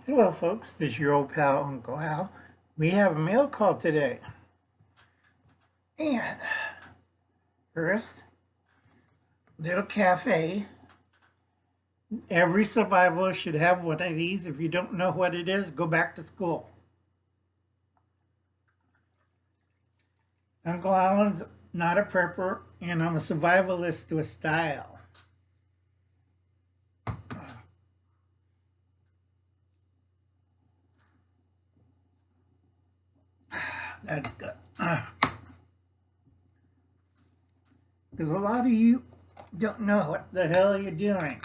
Hello folks, this is your old pal Uncle Al. We have a mail call today. And first, little cafe. Every survivalist should have one of these. If you don't know what it is, go back to school. Uncle Alan's not a prepper, and I'm a survivalist to a style. That's good. Because a lot of you don't know what the hell you're doing.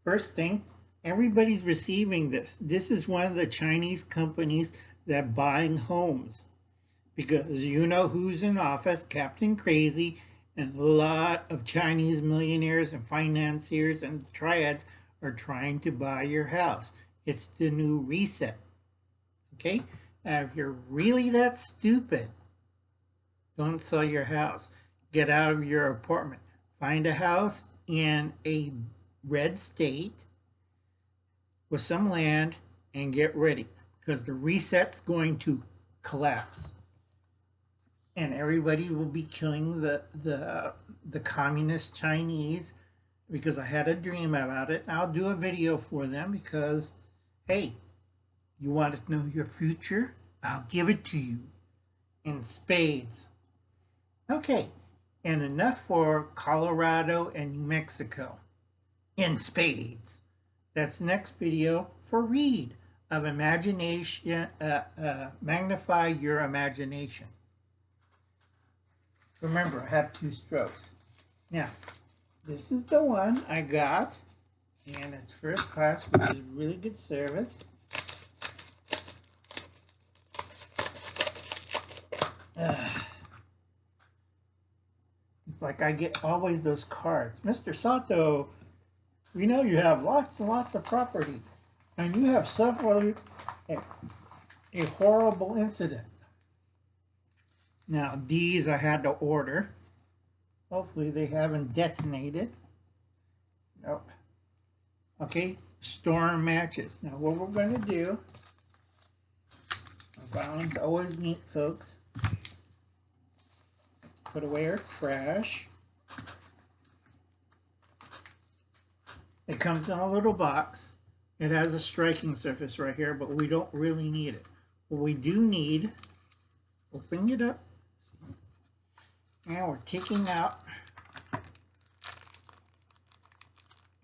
First thing, everybody's receiving this. This is one of the Chinese companies that buying homes. Because you know who's in office, Captain Crazy, and a lot of Chinese millionaires and financiers and triads are trying to buy your house. It's the new reset. Okay? Now, if you're really that stupid, don't sell your house. Get out of your apartment. Find a house in a red state with some land and get ready because the reset's going to collapse and everybody will be killing the communist Chinese because I had a dream about it. I'll do a video for them because, hey, you want to know your future? I'll give it to you in spades. Okay, and enough for Colorado and New Mexico in spades. That's next video for Read of imagination, magnify your imagination. Remember, I have 2 strokes. Now, this is the one I got, and it's first class, which is really good service. It's like I get always those cards. Mr. Sato, we know you have lots and lots of property, and you have suffered a horrible incident. Now, these I had to order. Hopefully they haven't detonated. Nope. Okay, storm matches. Now, what we're going to do, violence always neat, folks. Put away our trash. It comes in a little box. It has a striking surface right here, but we don't really need it. What we do need, open it up, and we're taking out,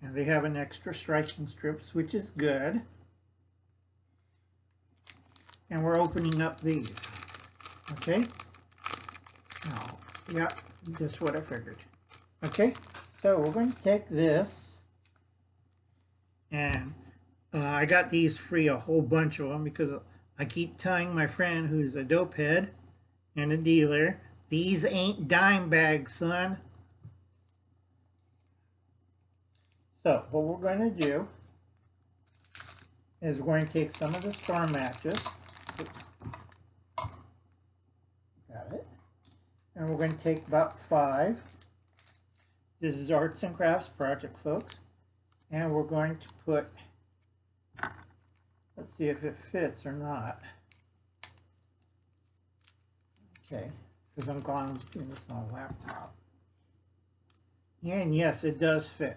and they have an extra striking strips, which is good. And we're opening up these, okay? Oh, yeah, that's what I figured. Okay, so we're going to take this, and I got these free, a whole bunch of them, because I keep telling my friend who's a dope head and a dealer, these ain't dime bags, son. So what we're going to do is we're going to take some of the storm matches. Oops. Got it. And we're going to take about 5. This is Arts and Crafts Project, folks. And we're going to put, let's see if it fits or not. Okay, because I'm doing this on a laptop. And yes, it does fit.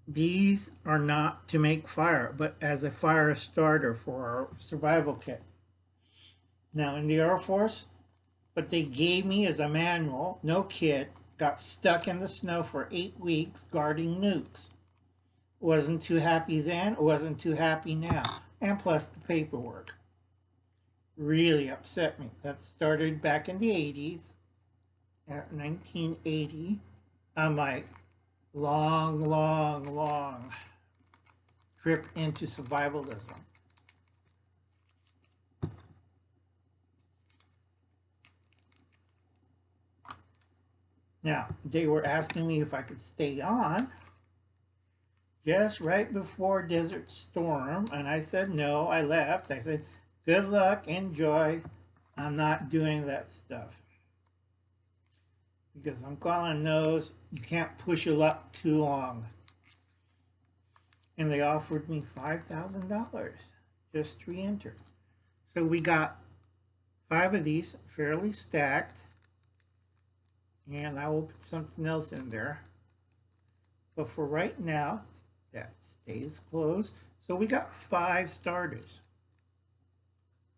These are not to make fire, but as a fire starter for our survival kit. Now in the Air Force, what they gave me is a manual, no kit, got stuck in the snow for 8 weeks guarding nukes. Wasn't too happy then, wasn't too happy now. And plus the paperwork. Really upset me. That started back in the 80s, 1980, on my long trip into survivalism. Now, they were asking me if I could stay on just right before Desert Storm, and I said no, I left. I said, good luck, enjoy. I'm not doing that stuff. because Uncle Alan knows you can't push a luck too long. And they offered me $5,000 just to re-enter. So we got 5 of these fairly stacked, and I will put something else in there. But for right now, that stays closed. So we got 5 starters.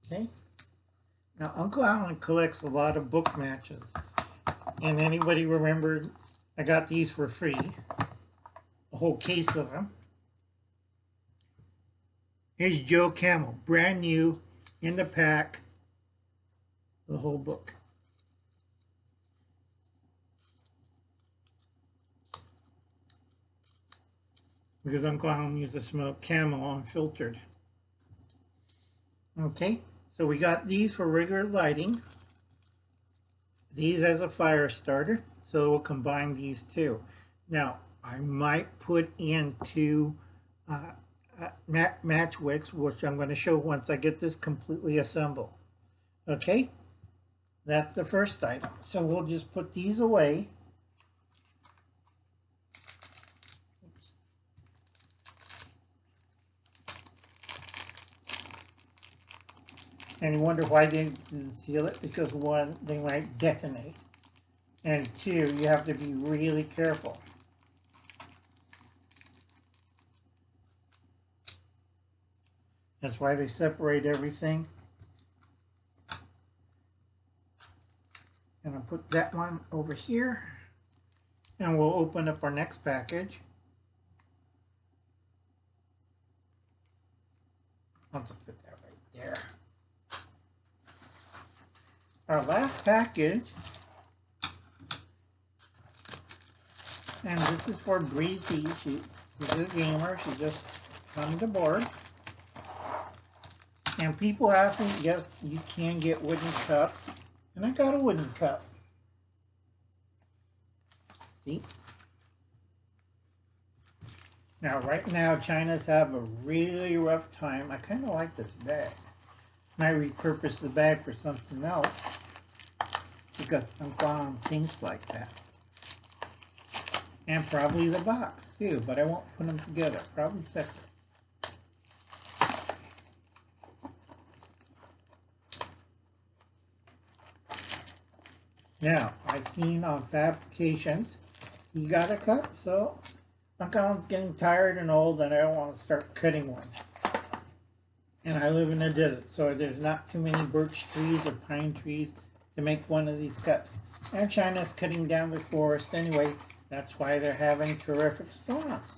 Okay. Now Uncle Alan collects a lot of book matches. And anybody remember I got these for free. A whole case of them. Here's Joe Camel, brand new, in the pack, the whole book. Because Uncle Alan used to smoke Camel unfiltered. Okay, so we got these for regular lighting. These as a fire starter, so we'll combine these two. Now, I might put into match wicks, which I'm going to show once I get this completely assembled. Okay, that's the first item. So we'll just put these away. And you wonder why they didn't seal it? Because 1, they might detonate. And 2, you have to be really careful. That's why they separate everything. And I'll put that one over here. And we'll open up our next package. I'll just put that right there. Our last package, and this is for Breezy. She's a gamer. She just comes aboard. And people ask me, yes, you can get wooden cups. And I got a wooden cup. See? Now, right now, China's have a really rough time. I kind of like this bag. And I repurposed the bag for something else because I'm fond of things like that. And probably the box too, but I won't put them together, probably separate. Now, I've seen on fabrications, you got a cup, so I'm kind of getting tired and old and I don't want to start cutting one. And I live in a desert, so there's not too many birch trees or pine trees to make one of these cups. And China's cutting down the forest anyway. That's why they're having terrific storms.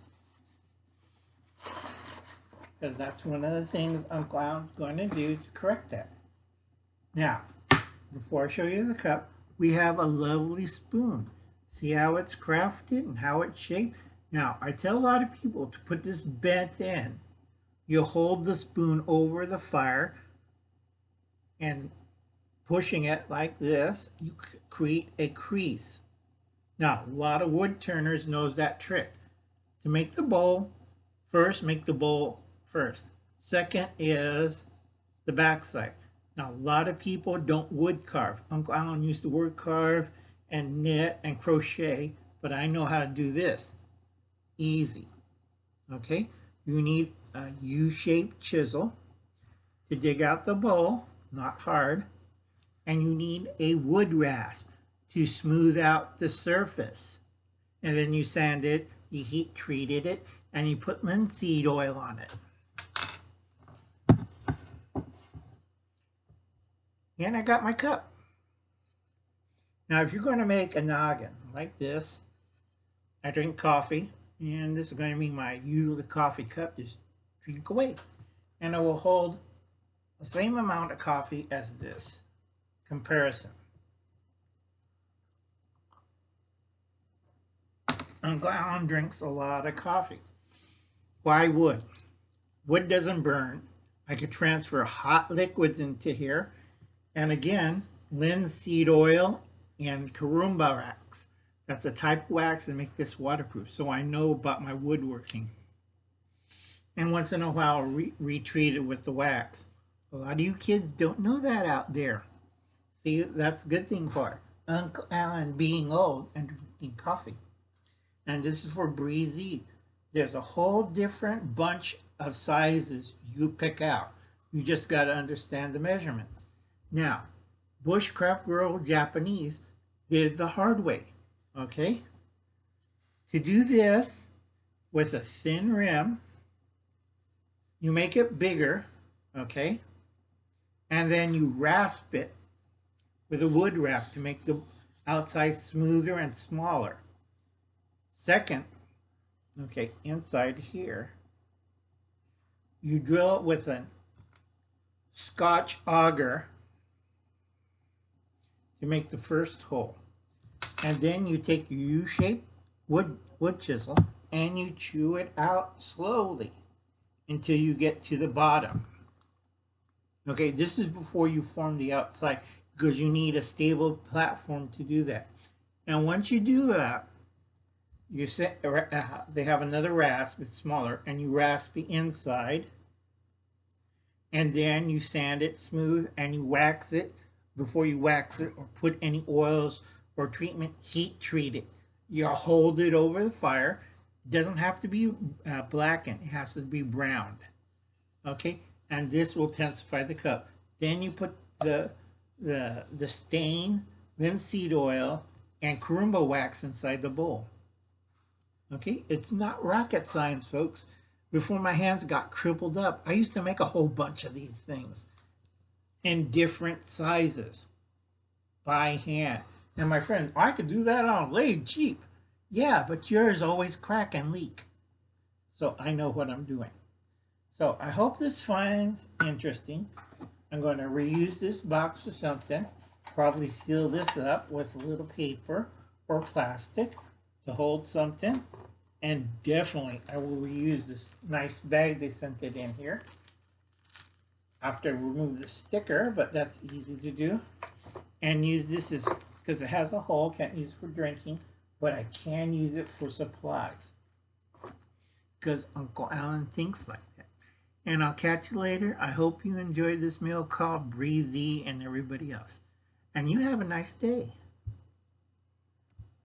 Because that's one of the things Uncle Alan's going to do to correct that. Now, before I show you the cup, we have a lovely spoon. See how it's crafted and how it's shaped? Now, I tell a lot of people to put this bent in. You hold the spoon over the fire and pushing it like this, you create a crease. Now, a lot of wood turners knows that trick. To make the bowl, first make the bowl first. Second is the backside. Now, a lot of people don't wood carve. Uncle Alan used to wood carve and knit and crochet, but I know how to do this. Easy. Okay? You need a U-shaped chisel to dig out the bowl, not hard, and you need a wood rasp to smooth out the surface. And then you sand it, you heat treated it, and you put linseed oil on it. And I got my cup. Now, if you're going to make a noggin like this, I drink coffee, and this is going to be my usual coffee cup. Just drink away. And it will hold the same amount of coffee as this. Comparison. Uncle Alan drinks a lot of coffee. Why wood? Wood doesn't burn. I could transfer hot liquids into here. And again, linseed oil and Karumba wax. That's a type of wax that make this waterproof. So I know about my woodworking. And once in a while, retreat it with the wax. A lot of you kids don't know that out there. See, that's a good thing for it. Uncle Alan being old and drinking coffee. And this is for Breezy. There's a whole different bunch of sizes you pick out. You just got to understand the measurements. Now, Bushcraft Girl Japanese did it the hard way. Okay? To do this with a thin rim, you make it bigger, okay? And then you rasp it with a wood wrap to make the outside smoother and smaller. Second, okay, inside here, you drill it with a Scotch auger to make the first hole. And then you take your U-shaped wood chisel and you chew it out slowly until you get to the bottom. Okay, this is before you form the outside because you need a stable platform to do that. And once you do that, you set, they have another rasp, it's smaller, and you rasp the inside, and then you sand it smooth and you wax it. Before you wax it or put any oils or treatment, heat treat it. You hold it over the fire. It doesn't have to be blackened, it has to be browned. Okay, and this will intensify the cup. Then you put the stain, linseed oil, and Karumba wax inside the bowl. Okay, it's not rocket science, folks. Before my hands got crippled up, I used to make a whole bunch of these things in different sizes by hand. And my friend, I could do that on a lathe cheap. Yeah, but yours always crack and leak. So I know what I'm doing. So I hope this finds interesting. I'm going to reuse this box or something. Probably seal this up with a little paper or plastic to hold something. And definitely I will reuse this nice bag they sent it in here. I have to remove the sticker, but that's easy to do. And use this as, because it has a hole, can't use it for drinking, but I can use it for supplies. Because Uncle Alan thinks like that. And I'll catch you later. I hope you enjoyed this meal called Breezy and everybody else. And you have a nice day.